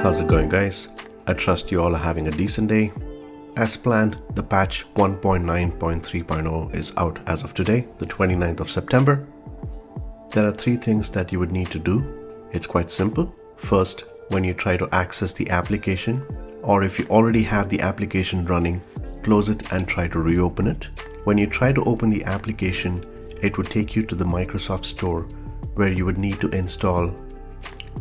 How's it going, guys? I trust you all are having a decent day. As planned, the patch 1.9.3.0 is out as of today, the 29th of September. There are 3 things that you would need to do. It's quite simple. First, when you try to access the application, or if you already have the application running, close it and try to reopen it. When you try to open the application, it would take you to the Microsoft Store where you would need to install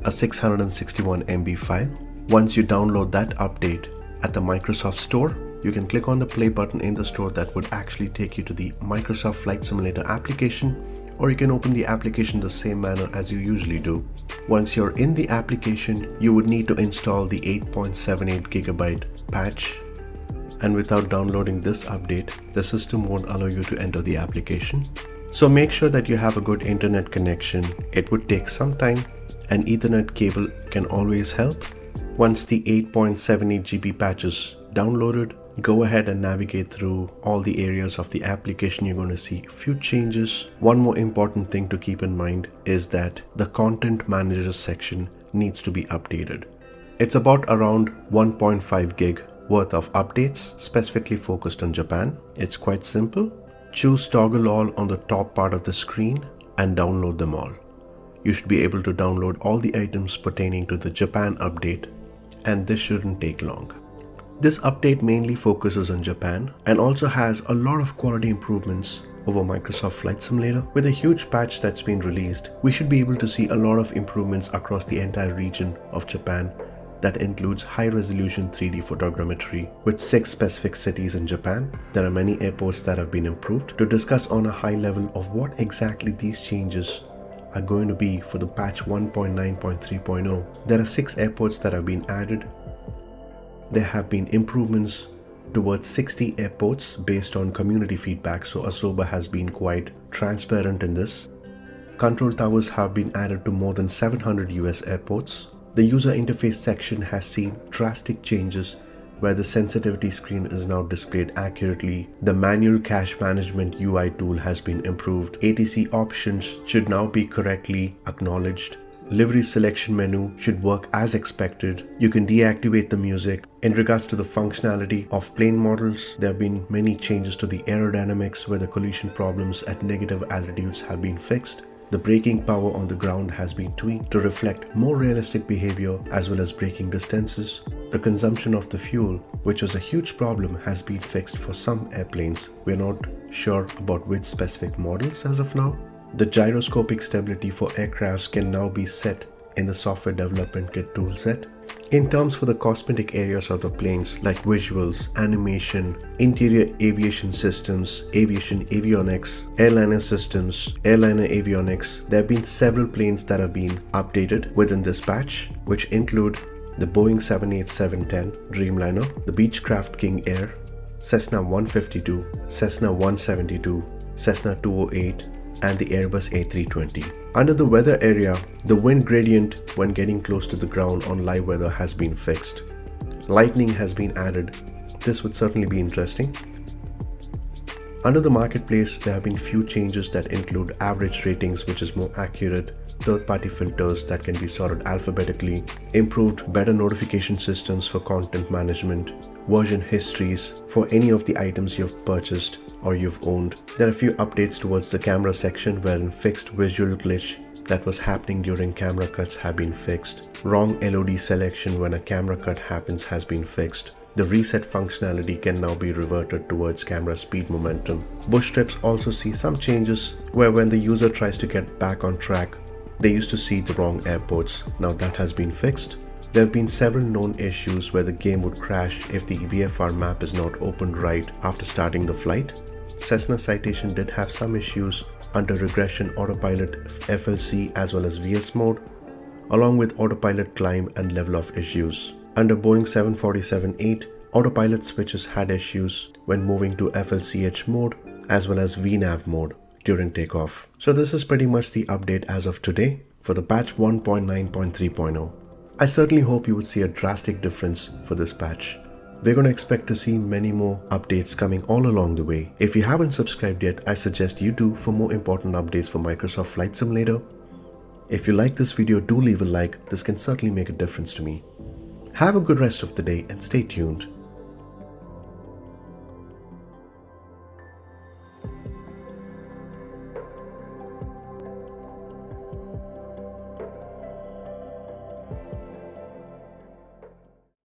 a 661 MB file. Once you download that update at the Microsoft Store, you can click on the play button in the store that would actually take you to the Microsoft Flight Simulator application, or you can open the application the same manner as you usually do. Once you're in the application, you would need to install the 8.78 GB patch, and without downloading this update, the system won't allow you to enter the application. So make sure that you have a good internet connection. It would take some time. An Ethernet cable can always help. Once the 8.78 GB patch is downloaded, go ahead and navigate through all the areas of the application. You're going to see a few changes. One more important thing to keep in mind is that the content manager section needs to be updated. It's about around 1.5 gig worth of updates specifically focused on Japan. It's quite simple. Choose toggle all on the top part of the screen and download them all. You should be able to download all the items pertaining to the Japan update, and this shouldn't take long. This update mainly focuses on Japan and also has a lot of quality improvements over Microsoft Flight Simulator. With a huge patch that's been released, we should be able to see a lot of improvements across the entire region of Japan. That includes high-resolution 3D photogrammetry with 6 specific cities in Japan. There are many airports that have been improved. To discuss on a high level of what exactly these changes are going to be for the patch 1.9.3.0, there are 6 airports that have been added. There have been improvements towards 60 airports based on community feedback, so Asoba has been quite transparent in this. Control towers have been added to more than 700 US airports. The user interface section has seen drastic changes where the sensitivity screen is now displayed accurately. The manual cache management UI tool has been improved. ATC options should now be correctly acknowledged. Livery selection menu should work as expected. You can deactivate the music. In regards to the functionality of plane models, there have been many changes to the aerodynamics where the collision problems at negative altitudes have been fixed. The braking power on the ground has been tweaked to reflect more realistic behavior as well as braking distances. The consumption of the fuel, which was a huge problem, has been fixed for some airplanes. We're not sure about which specific models as of now. The gyroscopic stability for aircrafts can now be set in the software development kit toolset. In terms for the cosmetic areas of the planes like visuals, animation, interior aviation systems, aviation avionics, airliner systems, airliner avionics, there have been several planes that have been updated within this patch, which include the Boeing 787-10 Dreamliner, the Beechcraft King Air, Cessna 152, Cessna 172, Cessna 208, and the Airbus A320. Under the weather area, the wind gradient when getting close to the ground on live weather has been fixed. Lightning has been added. This would certainly be interesting. Under the marketplace, there have been few changes that include average ratings, which is more accurate, third-party filters that can be sorted alphabetically, improved better notification systems for content management, version histories for any of the items you've purchased or you've owned. There are a few updates towards the camera section wherein fixed visual glitch that was happening during camera cuts have been fixed. Wrong LOD selection when a camera cut happens has been fixed. The reset functionality can now be reverted towards camera speed momentum. Bush trips also see some changes where when the user tries to get back on track, they used to see the wrong airports. Now that has been fixed. There have been several known issues where the game would crash if the VFR map is not opened right after starting the flight. Cessna Citation did have some issues under regression autopilot FLC as well as VS mode, along with autopilot climb and level of issues. Under Boeing 747-8, autopilot switches had issues when moving to FLCH mode as well as VNAV mode during takeoff. So this is pretty much the update as of today for the patch 1.9.3.0. I certainly hope you would see a drastic difference for this patch. We're going to expect to see many more updates coming all along the way. If you haven't subscribed yet, I suggest you do for more important updates for Microsoft Flight Simulator. If you like this video, do leave a like. This can certainly make a difference to me. Have a good rest of the day and stay tuned